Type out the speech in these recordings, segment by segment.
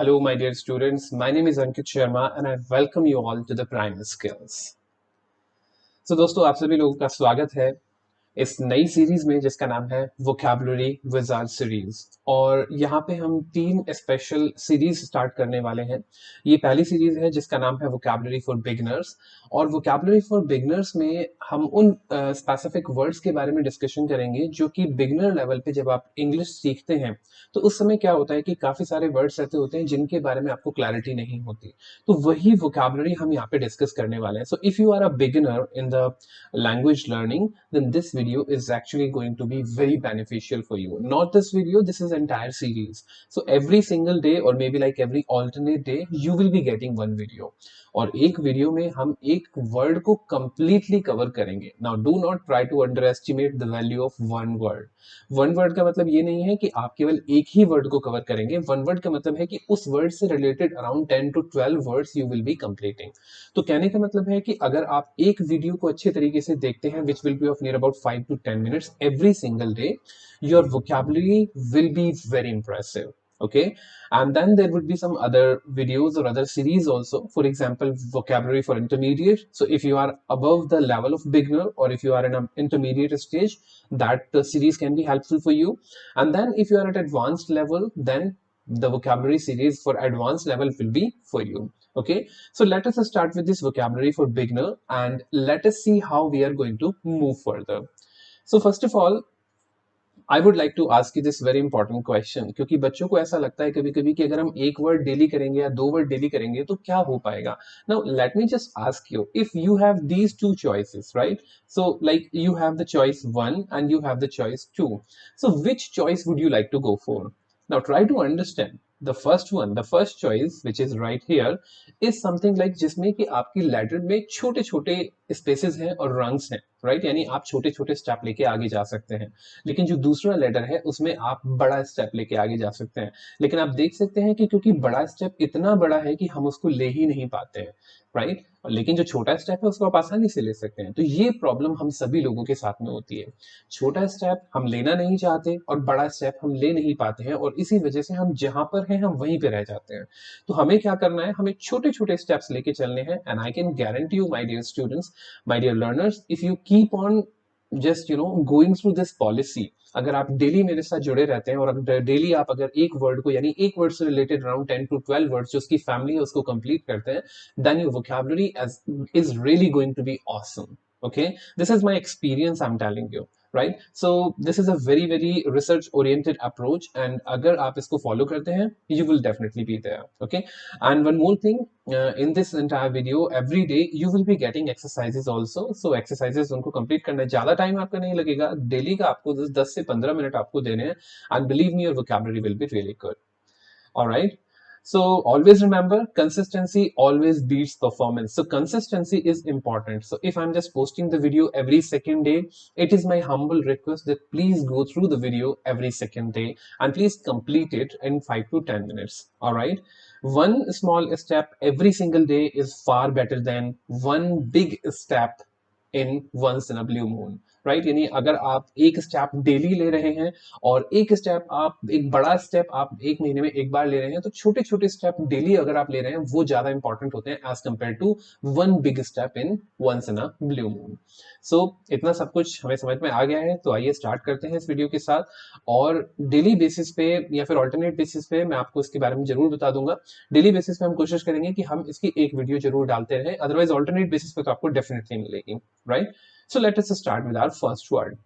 Hello, my dear students. My name is Ankit Sharma and I welcome you all to the Prime Skills. So दोस्तों आप सभी लोगों का स्वागत है इस नई सीरीज में जिसका नाम है वोकैबुलरी विजार्ड सीरीज। और यहाँ पे हम तीन स्पेशल सीरीज स्टार्ट करने वाले हैं। ये पहली सीरीज है जिसका नाम है वोकैबुलरी फॉर बिगिनर्स। और वोकैबुलरी फॉर बिगिनर्स में हम उन स्पेसिफिक वर्ड्स के बारे में डिस्कशन करेंगे जो कि बिगिनर लेवल पे जब आप इंग्लिश सीखते हैं तो उस समय क्या होता है कि काफी सारे वर्ड्स ऐसे होते हैं जिनके बारे में आपको क्लैरिटी नहीं होती। तो वही वोकैबुलरी हम यहाँ पे डिस्कस करने वाले हैं। So if you are a beginner in the language learning, then this video is actually going to be very beneficial for you. Not this video, this is entire series. So every single day or maybe like every alternate day you will be getting one video. और एक video में हम एक word को completely cover करेंगे। Now do not try to underestimate the value of one word. One word का मतलब ये नहीं है कि आप केवल एक ही वर्ड को कवर करेंगे। वन वर्ड का मतलब है कि उस वर्ड से related around 10 to 12 words you will be completing. तो कहने का मतलब है कि अगर आप एक वीडियो को अच्छे तरीके से देखते हैं which will be of near about 5 to 10 minutes every single day, your vocabulary will be very impressive. Okay, and then there would be some other videos or other series also, for example vocabulary for intermediate. So if you are above the level of beginner or if you are in an intermediate stage, that series can be helpful for you. And then if you are at advanced level, then the vocabulary series for advanced level will be for you. Okay, so let us start with this vocabulary for beginner and let us see how we are going to move further. So first of all, I would like to ask you this very important question, क्योंकि बच्चों को ऐसा लगता है कभी कभी कि अगर हम एक वर्ड डेली करेंगे या दो वर्ड डेली करेंगे तो क्या हो पाएगा। Now let me just ask you, if you have these two choices, right? So like you have the choice 1 and you have the choice 2. So which choice would you like to go for? Now try to understand the first one, the first choice which is right here is something like जिसमें कि आपकी letter में छोटे छोटे spaces हैं और rungs हैं, right? यानी आप छोटे छोटे स्टेप लेके आगे जा सकते हैं। लेकिन जो दूसरा लेटर है उसमें आप बड़ा स्टेप लेके आगे जा सकते हैं। लेकिन आप देख सकते हैं कि क्योंकि बड़ा स्टेप इतना बड़ा है कि हम उसको ले ही नहीं पाते हैं, राइट? लेकिन जो छोटा स्टेप है उसको आप आसानी से ले सकते हैं। तो ये प्रॉब्लम हम सभी लोगों के साथ में होती है। छोटा स्टेप हम लेना नहीं चाहते और बड़ा स्टेप हम ले नहीं पाते हैं, और इसी वजह से हम जहां पर हैं हम वहीं पे रह जाते हैं। तो हमें क्या करना है, हमें छोटे छोटे स्टेप्स लेके चलने हैं। And I can guarantee you my dear students, my dear learners, if you keep on just going through this policy, अगर आप डेली मेरे साथ जुड़े रहते हैं और अगर डेली आप अगर एक वर्ड को यानी एक वर्ड से रिलेटेड अराउंड 10 to 12 वर्ड्स जो उसकी फैमिली है उसको कंप्लीट करते हैं, then your vocabulary is really going to be awesome. Okay, this is my experience, I'm telling you, right? So this is a very research oriented approach, and अगर आप इसको follow करते हैं you will definitely be there. Okay, and one more thing, in this entire video every day you will be getting exercises also. So exercises उनको complete करना है, ज़्यादा time आपका नहीं लगेगा, डेली का आपको 10 से 15 मिनट आपको देने हैं, and believe me your vocabulary will be really good. All right. So always remember, consistency always beats performance. So consistency is important. So if I'm just posting the video every second day, it is my humble request that please go through the video every second day and please complete it in 5 to 10 minutes. All right. One small step every single day is far better than one big step in once in a blue moon. Right? यानी अगर आप एक step daily ले रहे हैं और एक step आप एक बड़ा स्टेप आप एक महीने में एक बार ले रहे हैं, तो छोटे छोटे स्टेप डेली अगर आप ले रहे हैं वो ज्यादा इंपॉर्टेंट होते हैं as compare to one big step in once in a blue moon. So इतना सब कुछ हमें समझ में आ गया है, तो आइए स्टार्ट करते हैं इस वीडियो के साथ. और डेली बेसिस पे या फिर ऑल्टरनेट बेसिस पे मैं आपको इसके बारे में जरूर बता दूंगा. डेली बेसिस पे हम कोशिश करेंगे कि हम इसकी एक वीडियो जरूर डालते रहे, अदरवाइज ऑल्टरनेट बेसिस पे तो आपको डेफिनेटली मिलेगी, right? So let us start with our first word.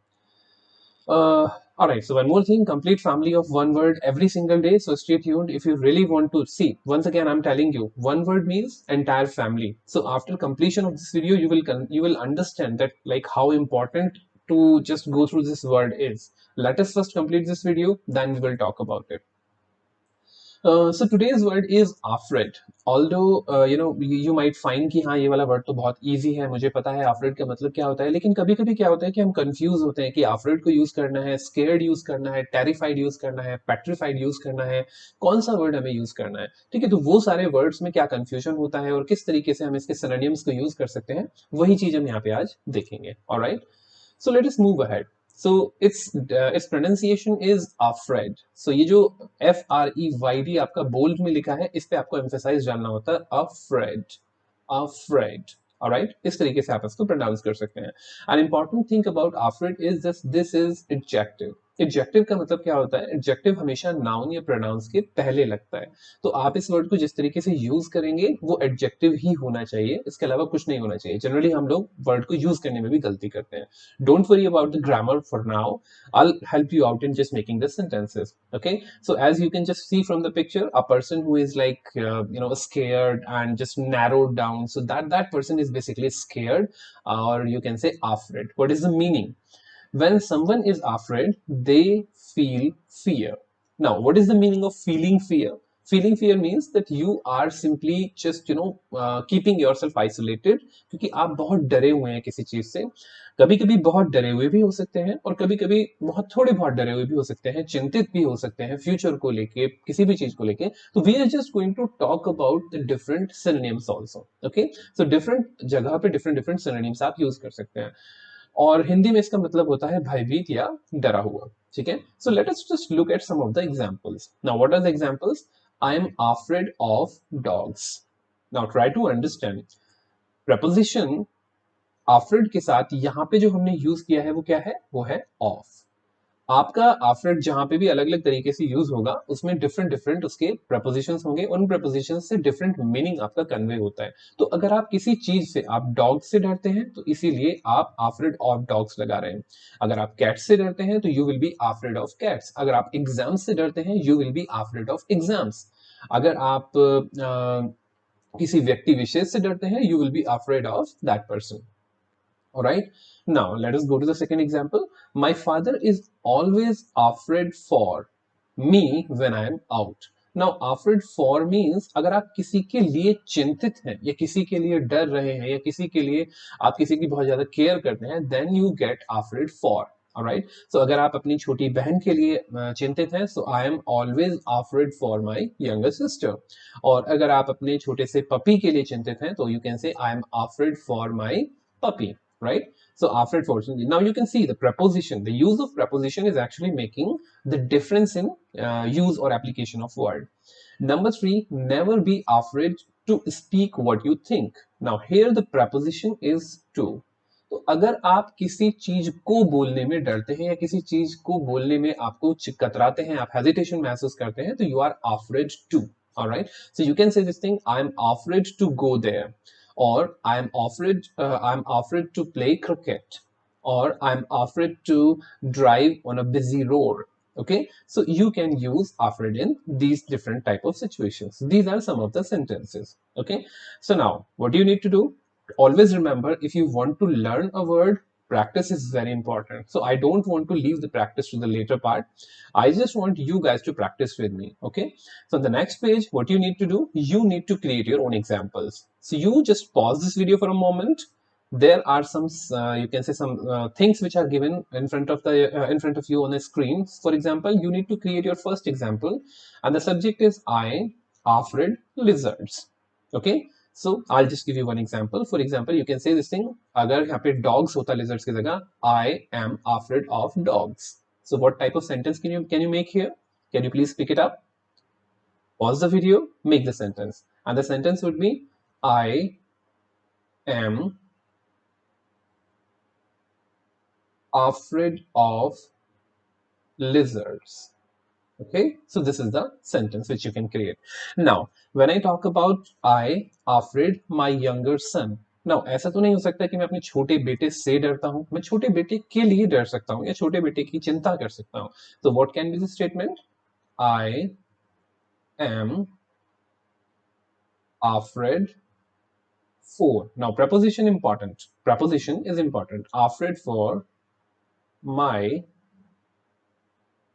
All right, so one more thing, complete family of one word every single day. So stay tuned if you really want to see. Once again, I'm telling you, one word means entire family. So after completion of this video, you will understand that like how important to just go through this word is. Let us first complete this video, then we will talk about it. So today's word is afraid. Although you might find कि हाँ ये वाला word तो बहुत easy है, मुझे पता है afraid का मतलब क्या होता है, लेकिन कभी कभी क्या होता है कि हम कंफ्यूज होते हैं कि afraid को यूज करना है, scared यूज करना है, terrified यूज करना है, petrified यूज करना है, कौन सा वर्ड हमें यूज करना है. ठीक है, तो वो सारे वर्ड्स में क्या कंफ्यूजन होता है और किस तरीके से हम इसके सिनोनिम्स को यूज कर सकते हैं, वही चीज हम यहाँ पे आज देखेंगे. Alright, so let us move ahead. So it's pronunciation is afraid. So ये जो FREYD आपका बोल्ड में लिखा है, इस पे आपको एम्फेसाइज डालना होता है, अफ्रेड, अफ्रेड. ऑलराइट, इस तरीके से आप इसको प्रोनाउंस कर सकते हैं. An important thing about afraid is just this is adjective. Adjective का मतलब क्या होता है? एडजेक्टिव हमेशा नाउन या प्रोनाउंस के पहले लगता है. तो आप इस वर्ड को जिस तरीके से यूज करेंगे वो एडजेक्टिव ही होना चाहिए, इसके अलावा कुछ नहीं होना चाहिए. जनरली हम लोग वर्ड को यूज करने में भी गलती करते हैं. Don't worry about the grammar for now. I'll help you out in just making the sentences. Okay. So as you can just see from the picture, a person who is like scared and just narrowed down. So that person is basically scared, or you can say afraid. What is the meaning? When someone is afraid, they feel fear. Now, what is the meaning of feeling fear? Feeling fear means that you are simply just keeping yourself isolated, क्योंकि आप बहुत डरे हुए हैं किसी चीज से. कभी कभी बहुत डरे हुए भी हो सकते हैं, और कभी कभी बहुत डरे हुए भी हो सकते हैं, चिंतित भी हो सकते हैं फ्यूचर को लेके, किसी भी चीज को लेके. तो we are just going to talk about the different synonyms also. Okay. So different जगह पे डिफरेंट डिफरेंट सिनोनिम्स आप यूज कर सकते हैं, और हिंदी में इसका मतलब होता है भयभीत या डरा हुआ. ठीक है. So let us just look at some of the examples. Now what are the examples? I am afraid of dogs. Now try to understand. Preposition afraid के साथ यहाँ पे जो हमने यूज किया है वो क्या है? वो है ऑफ. आपका आफ्रेड जहां पे भी अलग अलग तरीके से यूज होगा, उसमें डिफरेंट डिफरेंट उसके प्रपोजिशंस होंगे, उन प्रपोजिशंस से डिफरेंट मीनिंग आपका कन्वे होता है. तो अगर आप किसी चीज से, आप डॉग से डरते हैं तो इसीलिए आप आफ्रेड ऑफ डॉग्स लगा रहे हैं. अगर आप कैट्स से डरते हैं तो you will B afraid of cats. अगर आप एग्जाम्स से डरते हैं you will B afraid of exams. अगर आप किसी व्यक्ति विशेष से डरते हैं you will B afraid of that person. All right. Now let us go to the second example. My father is always afraid for me when I am out. Now afraid for means अगर आप किसी के लिए चिंतित हैं, या किसी के लिए डर रहे हैं, या किसी के लिए आप किसी की बहुत ज्यादा केयर करते हैं, then you get afraid for. Alright. So अगर आप अपनी छोटी बहन के लिए चिंतित हैं, so I am always afraid for my younger sister. और अगर आप अपने छोटे से पपी के लिए चिंतित हैं, तो you can say I am afraid for my puppy. Right. So after fortune, now you can see the preposition. The use of preposition is actually making the difference in use or application of word. Number three, never be afraid to speak what you think. Now here the preposition is to. तो अगर आप किसी चीज को बोलने में डरते हैं, या किसी चीज को बोलने में आपको कतराते हैं, आप हेजिटेशन महसूस करते हैं, तो you are afraid to. All right. So you can say this thing, I am afraid to go there, or I'm afraid to play cricket, or I'm afraid to drive on a busy road. Okay, so you can use afraid in these different type of situations. These are some of the sentences. Okay, so now what do you need to do? Always remember, if you want to learn a word, practice is very important. So I don't want to leave the practice to the later part. I just want you guys to practice with me. Okay, so the next page, what you need to do, you need to create your own examples. So you just pause this video for a moment. There are some you can say some things which are given in front of you on the screen. For example, you need to create your first example, and the subject is I afraid lizards. Okay, so I'll just give you one example. For example, you can say this thing, अगर यहाँ पे dogs होता lizards की जगह, I am afraid of dogs. So what type of sentence can you make here? Can you please pick it up? Pause the video, make the sentence. And the sentence would be, I am afraid of lizards. Okay, so this is the sentence which you can create. Now, when I talk about I afraid my younger son. Now, ऐसा तो नहीं हो सकता कि मैं अपने छोटे बेटे से डरता हूं. मैं छोटे बेटे के लिए डर सकता हूं, या छोटे बेटे की चिंता कर सकता हूं. So what can be the statement? I am afraid for. Now, preposition important. Preposition is important. Afraid for my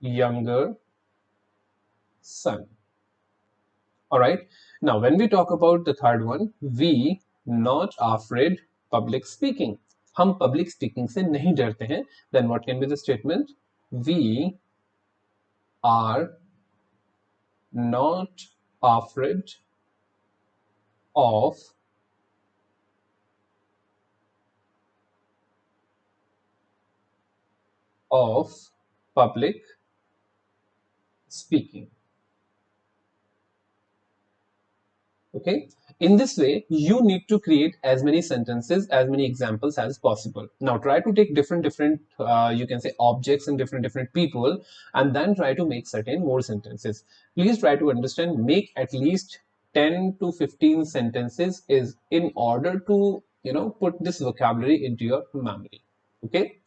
younger son. All right. Now, when we talk about the third one, we not afraid public speaking. हम public speaking से नहीं डरते हैं. Then what can be the statement? We are not afraid of of public speaking. Okay, in this way you need to create as many sentences, as many examples as possible. Now try to take different you can say objects and different people, and then try to make certain more sentences. Please try to understand, make at least 10 to 15 sentences is in order to put this vocabulary into your memory. Okay,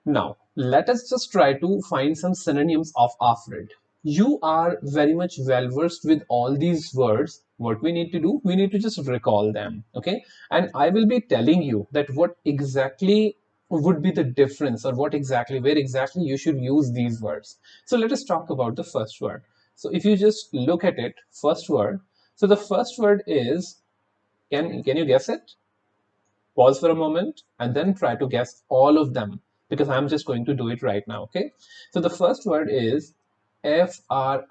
now, let us just try to find some synonyms of afraid. You are very much well versed with all these words. What we need to do, we need to just recall them. Okay. And I will be telling you that what exactly would be the difference, or where exactly you should use these words. So let us talk about the first word. So if you just look at it, first word. So the first word is, can you guess it? Pause for a moment and then try to guess all of them, because I'm just going to do it right now. Okay, so the first word is frightened.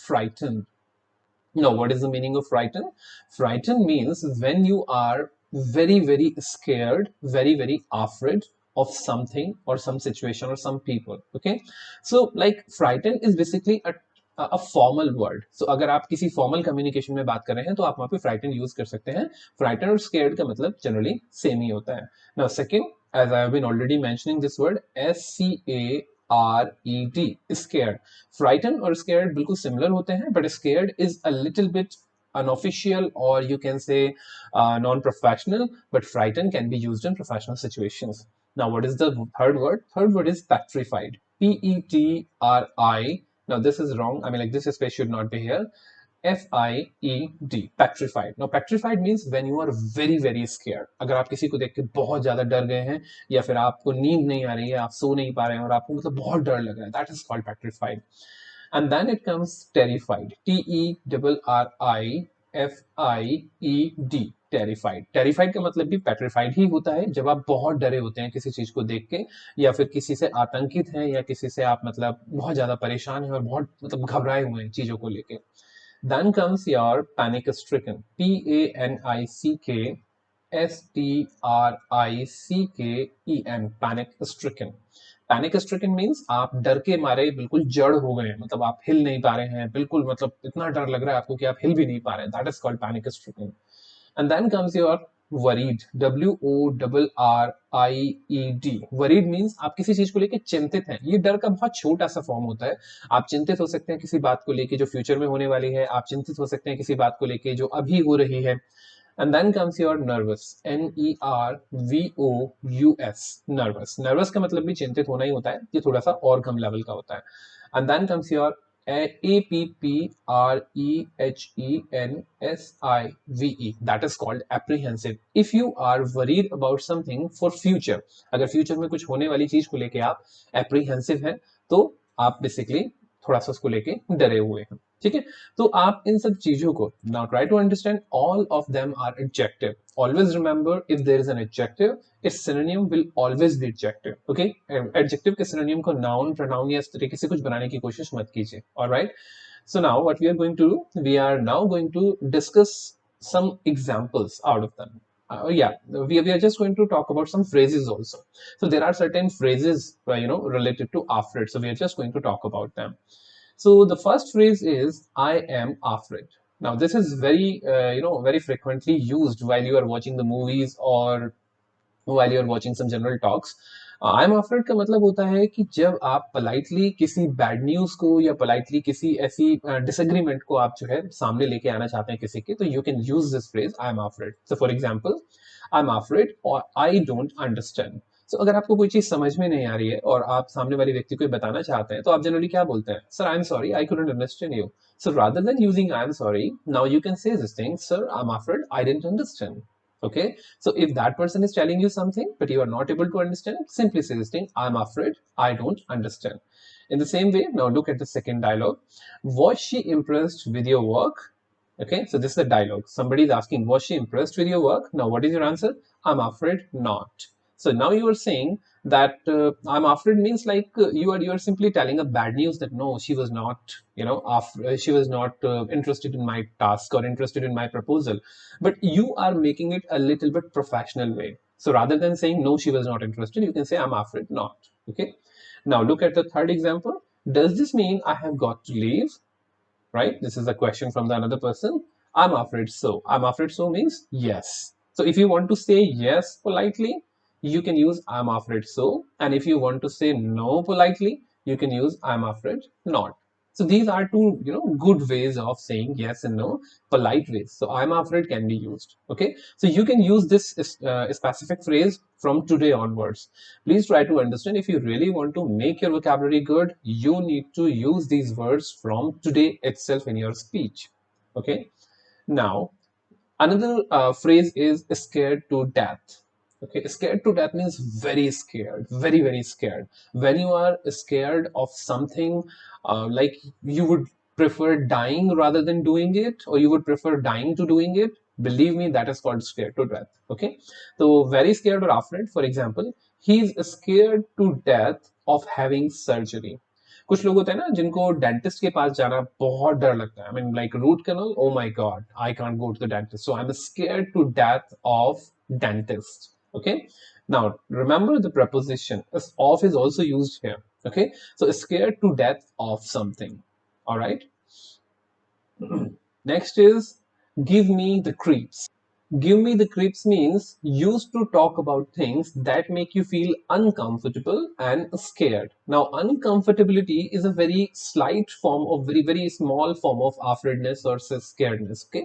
Frightened. Now, what is the meaning of frighten? Frighten means when you are very scared, very afraid of something or some situation or some people. Okay, so like frighten is basically a formal word. So अगर आप किसी formal communication में बात कर रहे हैं तो आप वहां पे फ्राइटन यूज कर सकते हैं. फ्राइटन और स्केर्ड का मतलब जनरली सेम ही होता है. Now second, as I have been already mentioning this word, SCARED, scared. Frightened और scared बिल्कुल similar होते हैं, but scared is a little bit unofficial, or you can say non-professional, but frightened can be used in professional situations. Now, what is the third word? Third word is petrified. Petri. Now, this is wrong. I mean, like, this space should not be here. FIED, petrified. Now, petrified means when you are very scared. अगर आप किसी को देख के बहुत ज्यादा डर गए हैं, या फिर आपको नींद नहीं आ रही है, आप सो नहीं पा रहे हैं और आपको मतलब बहुत डर लग रहा है, that is called petrified. And then it comes terrified. TERRIFIED, terrified. Terrified का मतलब भी petrified ही होता है, जब आप बहुत डरे होते हैं किसी चीज को देख के, या फिर किसी से आतंकित हैं, या किसी से आप मतलब बहुत ज्यादा परेशान हैं और बहुत मतलब घबराए हुए हैं चीजों को लेके. Then comes your panic stricken. PANICSTRICKEN, panic stricken. Panic stricken means आप डर के मारे बिल्कुल जड़ हो गए हैं, मतलब आप हिल नहीं पा रहे हैं, बिल्कुल मतलब इतना डर लग रहा है आपको कि आप हिल भी नहीं पा रहे हैं. That is called panic stricken. And then comes your worried. WORRIED. Worried means आप किसी चीज को लेके चिंतित हैं. ये डर का बहुत छोटा सा फॉर्म होता है. आप चिंतित हो सकते हैं किसी बात को लेके जो फ्यूचर में होने वाली है, आप चिंतित हो सकते हैं किसी बात को लेके जो अभी हो रही है. And then comes your nervous. NERVOUS. Nervous. Nervous का मतलब भी चिंतित होना ही होता है, ये थोड़ा सा और कम लेवल का होता है. And then comes your APPREHENSIVE. That is called apprehensive. If you are worried about something for future, अगर फ्यूचर में कुछ होने वाली चीज को लेके आप apprehensive हैं, तो आप बेसिकली थोड़ा सा उसको लेके डरे हुए हैं. ठीक है, तो आप इन सब चीजों को now try to understand. All of them are adjective. Always remember, if there is an adjective, its synonym will always be adjective. Okay, adjective के सिनोनिम को नाउन, प्रोनाउन या इस तरीके से कुछ बनाने की कोशिश मत कीजिए. Alright, so now what we are going to do, we are now going to discuss some examples out of them. We are just going to talk about some phrases also. So there are certain phrases related to afraid, so we are just going to talk about them. So the first phrase is I am afraid. Now this is very very frequently used while you are watching the movies or while you are watching some general talks. I am afraid का मतलब होता है कि जब आप politely किसी bad news को या पोलाइटली किसी ऐसी डिसएग्रीमेंट को आप जो है सामने लेके आना चाहते हैं किसी के, तो you can use this phrase I am afraid. So for example, I am afraid और आई डोंट अंडरस्टैंड. सो अगर आपको कोई चीज समझ में नहीं आ रही है और आप सामने वाले व्यक्ति को बताना चाहते हैं, तो आप जनरली क्या बोलते हैं? Sir I am sorry, I couldn't understand you. So rather than using I am sorry, now you can say this thing, sir I am afraid, I didn't understand. Okay, so if that person is telling you something but you are not able to understand, simply say this thing, I'm afraid, I don't understand. In the same way, now look at the second dialogue. Was she impressed with your work? Okay, so this is the dialogue. Somebody is asking, was she impressed with your work? Now what is your answer? I'm afraid not. So now you are saying that I'm afraid means like you are simply telling a bad news that no, she was not she was not interested in my task or interested in my proposal, but you are making it a little bit professional way. So rather than saying no, she was not interested, you can say I'm afraid not. Okay. Now look at the third example. Does this mean I have got to leave? Right? This is a question from the another person. I'm afraid so. I'm afraid so means yes. So if you want to say yes politely, you can use I'm afraid so. And if you want to say no politely, you can use I'm afraid not. So these are two, good ways of saying yes and no, polite ways. So I'm afraid can be used. Okay. So you can use this specific phrase from today onwards. Please try to understand, if you really want to make your vocabulary good, you need to use these words from today itself in your speech. Okay. Now, another phrase is scared to death. Okay, scared to death means very scared, very, very scared. When you are scared of something, like you would prefer dying rather than doing it, or you would prefer dying to doing it, believe me, that is called scared to death. Okay, so very scared or afraid, for example, he is scared to death of having surgery. कुछ लोग होते हैं ना जिनको dentist के पास जाना बहुत डर लगता है. I mean like root canal, oh my god, I can't go to the dentist, so I am scared to death of dentist. Okay, now remember the preposition of is also used here. Okay, so scared to death of something. All right. Next is give me the creeps. Give me the creeps means used to talk about things that make you feel uncomfortable and scared. Now, uncomfortability is a very slight form of very, very small form of afraidness or scaredness. Okay,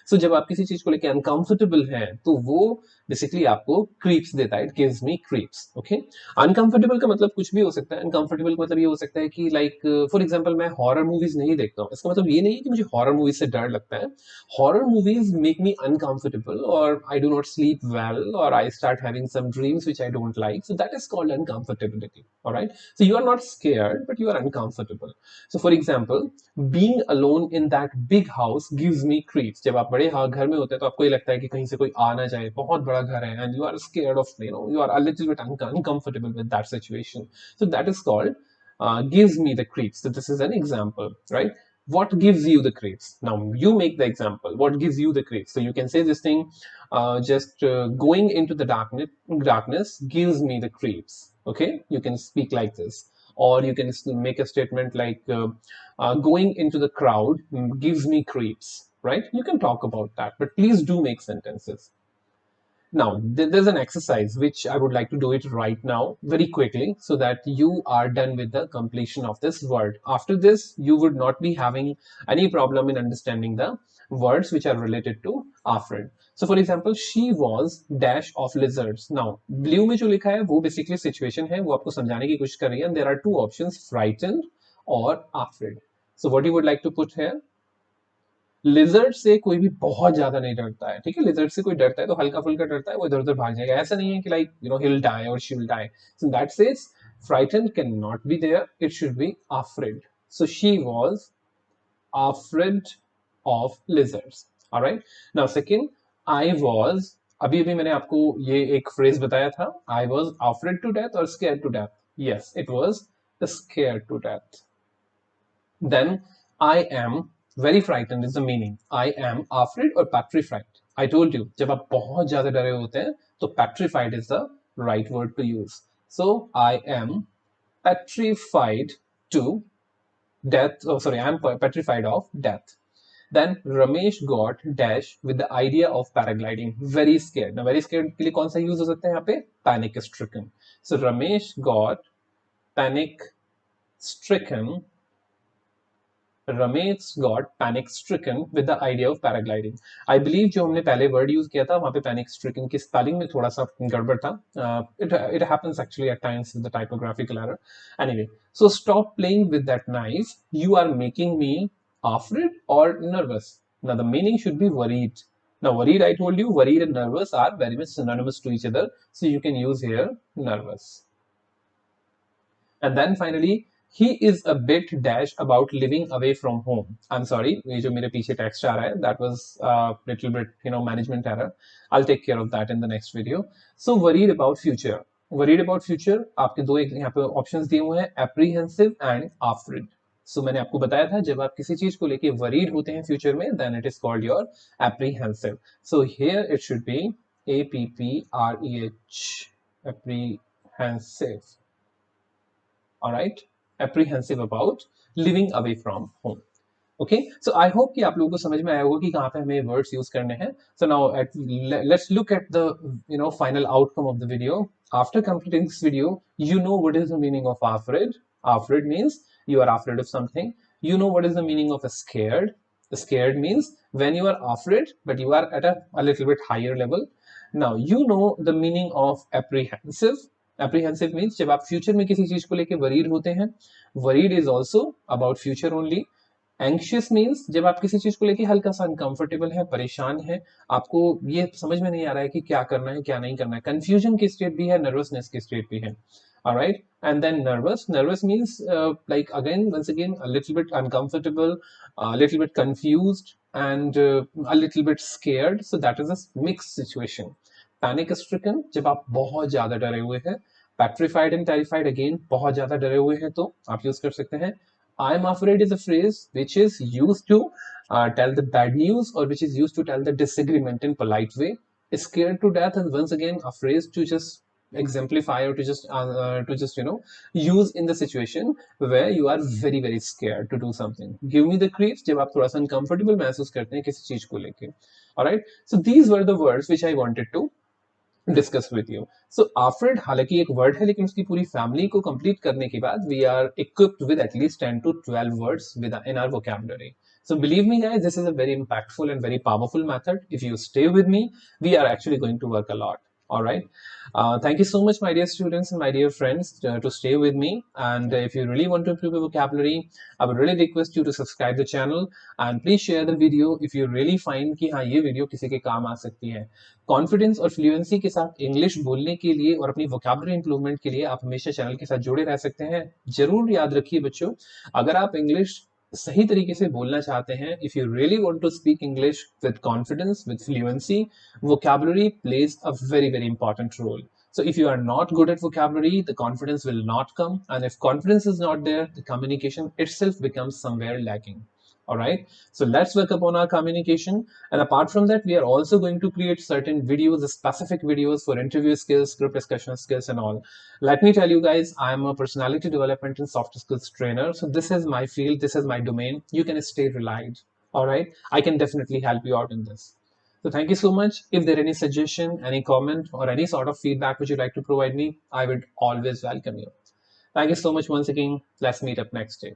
so जब आप किसी चीज को लेकर uncomfortable हैं, तो वो basically आपको creeps देता है. It gives me creeps. Okay, uncomfortable का मतलब कुछ भी हो सकता है. Uncomfortable का मतलब ये हो सकता है कि like for example मैं horror movies नहीं देखता हूँ. इसका मतलब ये नहीं है कि मुझे horror movies से डर लगता है. Horror movies make me uncomfortable, or I do not sleep well, or I start having some dreams which I don't like. So that is called uncomfortability. All right. So you are not scared, but you are uncomfortable. So for example, being alone in that big house gives me creeps. जब आप बड़े घर में होते हैं तो आपको ये लगता है कि कहीं से कोई आ ना जाए, बहुत बड़ा घर है, and you are scared of, you are a little bit uncomfortable with that situation. So that is called gives me the creeps. So this is an example, right? What gives you the creeps? Now you make the example. What gives you the creeps? So you can say this thing, just going into the darkness gives me the creeps. Okay, you can speak like this, or you can make a statement like going into the crowd gives me creeps. Right? You can talk about that, but please do make sentences. Now, there's an exercise which I would like to do it right now very quickly so that you are done with the completion of this word. After this, you would not be having any problem in understanding the words which are related to afraid. So, for example, she was dash of lizards. Now, blue में जो लिखा है वो basically situation है, वो आपको समझाने की कोशिश कर रही है. And there are two options, frightened or afraid. So, what you would like to put here? Lizard से कोई भी बहुत ज्यादा नहीं डरता है. ठीक है, लिजर्ड से कोई डरता है तो हल्का फुल्का डरता है, वो इधर उधर भाग जाएगा. ऐसा नहीं है कि like he'll die or she will die. So that says frightened cannot be there, it should be afraid. So she was afraid of lizards. All right. Now second, I was, अभी अभी मैंने आपको ये एक फ्रेज बताया था, I was afraid to death or scared to death. Yes, it was scared to death. Then I am very frightened is the meaning. I am afraid or petrified. I told you, जब आप बहुत ज्यादा डरे होते हैं तो petrified is the right word to use. So I am petrified to death. Oh, sorry, I am petrified of death. Then Ramesh got dash with the idea of paragliding. Very scared. Now very scared के लिए कौन सा use हो सकता है यहाँ पे? Panic stricken. So Ramesh got panic stricken. Ramesh got panic stricken with the idea of paragliding. I believe जो हमने पहले word use किया था वहाँ पे panic stricken की spelling में थोड़ा सा गड़बड़ था. It happens actually at times with the typographical error. Anyway, so stop playing with that knife. You are making me afraid or nervous. Now the meaning should be worried. Now worried, I told you, worried and nervous are very much synonymous to each other. So you can use here nervous. And then finally, he is a bit dash about living away from home. I'm sorry, ये जो मेरे पीछे text आ रहा है, that was a little bit, management error. I'll take care of that in the next video. So worried about future. Worried about future, आपके दो एक यहाँ पे options दिए हुए हैं, apprehensive and afraid. So मैंने आपको बताया था जब आप किसी चीज को लेके worried होते हैं future में, then it is called your apprehensive. So here it should be APPREH, apprehensive. All right, apprehensive about living away from home. Okay so I hope कि आप लोगों को समझ में आया होगा कि कहाँ पे हमें वर्ड्स यूज करने हैं. So now let's look at the final outcome of the video. After completing this video, you know what is the meaning of afraid. Afraid means you are afraid of something. You know what is the meaning of a scared. Scared means when you are afraid but you are at a little bit higher level. Now you know the meaning of apprehensive. Apprehensive means जब आप future में किसी चीज को लेके worried होते हैं. Worried is also about future only. Anxious means जब आप किसी चीज को लेके हल्का सा अनकंफर्टेबल है, परेशान है, आपको ये समझ में नहीं आ रहा है कि क्या करना है क्या नहीं करना है. कंफ्यूजन की स्टेट भी है, नर्वसनेस की स्टेट भी है. Alright, and then nervous. Nervous means like again, once again, a little bit uncomfortable, a little bit confused, and a little bit scared. So that is a mixed situation. Panic stricken, जब आप बहुत ज्यादा डरे हुए हैं. Petrified and terrified, again बहुत ज्यादा डरे हुए हैं तो आप यूज कर सकते हैं. I'm afraid is a phrase which is used to tell the bad news, or which is used to tell the disagreement in polite way. Scared to death is once again a phrase to just exemplify, or to just use in the situation where you are very very scared to do something. Give me the creeps जब आप थोड़ा सा uncomfortable महसूस करते हैं किसी चीज को लेके. Alright, so these were the words which I wanted to discuss with you. So afraid हालांकि एक वर्ड है, लेकिन उसकी पूरी फैमिली को कंप्लीट करने के बाद we are equipped with at least 10 to 12 words within our vocabulary. So believe me guys, this is a very impactful and very powerful method. If you stay with me, we are actually going to work a lot. All right. Thank you so much, my dear students and my dear friends, to stay with me. And if you really want to improve your vocabulary, I would really request you to subscribe the channel, and please share the video if you really find कि हाँ ये video किसी के काम आ सकती है. Confidence और fluency के साथ इंग्लिश बोलने के लिए और अपनी वोकैबुलरी इंप्रूवमेंट के लिए आप हमेशा चैनल के साथ जुड़े रह सकते हैं. जरूर याद रखिए बच्चों, अगर आप इंग्लिश सही तरीके से बोलना चाहते हैं, if you really want to speak English with confidence, with fluency, vocabulary plays a very very important role. So if you are not good at vocabulary, the confidence will not come, and if confidence is not there, the communication itself becomes somewhere lacking. All right, so let's work upon our communication. And apart from that, we are also going to create certain videos, specific videos for interview skills, group discussion skills and all. Let me tell you guys, I am a personality development and soft skills trainer, so this is my field, this is my domain. You can stay relied. All right, I can definitely help you out in this. So thank you so much. If there any suggestion, any comment, or any sort of feedback which you'd like to provide me, I would always welcome you. Thank you so much once again. Let's meet up next day.